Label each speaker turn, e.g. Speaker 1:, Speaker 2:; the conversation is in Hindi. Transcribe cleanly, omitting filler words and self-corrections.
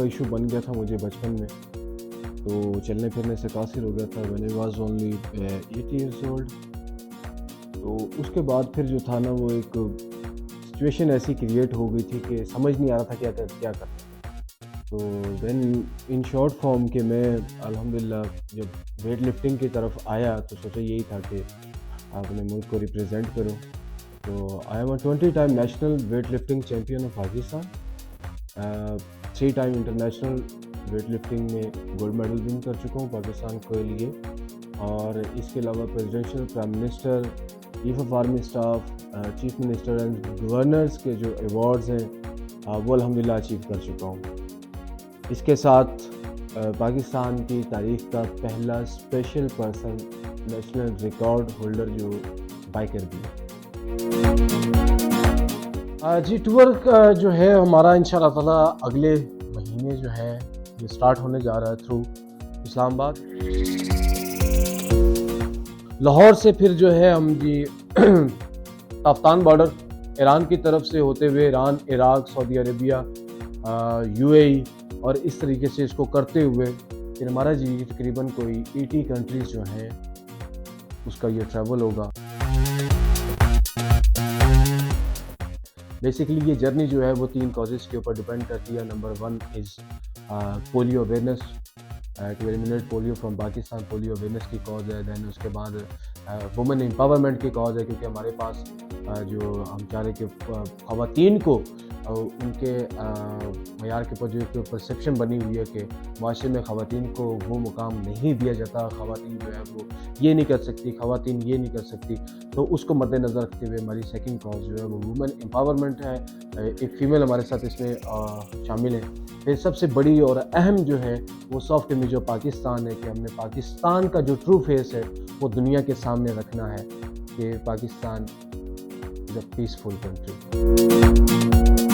Speaker 1: इशू बन गया था मुझे बचपन में, तो चलने फिरने से कासिर हो गया था when I was only 8 years old. तो उसके बाद फिर जो था ना, वो एक सिचुएशन ऐसी क्रिएट हो गई थी कि समझ नहीं आ रहा था क्या करना। तो देन इन शॉर्ट फॉर्म कि मैं अल्हम्दुलिल्लाह जब वेट लिफ्टिंग की तरफ आया तो सोचा यही था कि अपने मुल्क को रिप्रेजेंट करूं। तो I am a 20 time national weight lifting champion of Pakistan, 3 time international weight lifting में गोल्ड मेडल विन कर चुका हूँ पाकिस्तान के लिए। और इसके अलावा presidential, prime minister, chief of army staff, chief minister and governors के जो अवार्ड्स हैं वो अल्हम्दुलिल्लाह अचीव कर चुका हूँ। इसके साथ पाकिस्तान की तारीख का पहला special person, national record holder जो बाइकर भी है। जी, टूर जो है हमारा इंशाअल्लाह ताला अगले महीने जो है ये स्टार्ट होने जा रहा है थ्रू इस्लामाबाद। लाहौर से फिर जो है हम जी ताफ्तान बॉर्डर ईरान की तरफ से होते हुए Iran, Iraq, Saudi Arabia, UAE और इस तरीके से इसको करते हुए फिर हमारा जी तकरीबन कोई 80 कंट्रीज़ जो हैं उसका ये ट्रैवल होगा। बेसिकली ये जर्नी जो है वो 3 कॉजेज़ के ऊपर डिपेंड करती है। Number 1 is polio awareness, to eliminate polio from Pakistan. Polio awareness की कॉज है। दैन उसके बाद वुमेन एम्पावरमेंट की कॉज है, क्योंकि हमारे पास जो हम चाह रहे कि ख़वातीन को उनके मयार के ऊपर जो परसेप्शन बनी हुई है कि माशरे में ख़वातीन को वो मुकाम नहीं दिया जाता, ख़वातीन जो है वो ये नहीं कर सकती, ख़वातीन ये नहीं कर सकती, तो उसको मद्देनज़र रखते हुए हमारी सेकंड कॉज जो है वो वुमेन एम्पावरमेंट है। एक फ़ीमेल हमारे साथ इसमें शामिल है। फिर सबसे बड़ी और अहम जो है वो सॉफ्ट इमेज ऑफ पाकिस्तान है, कि हमने पाकिस्तान का जो ट्रू फेस है वो दुनिया के सामने रखना है कि Pakistan is a peaceful country.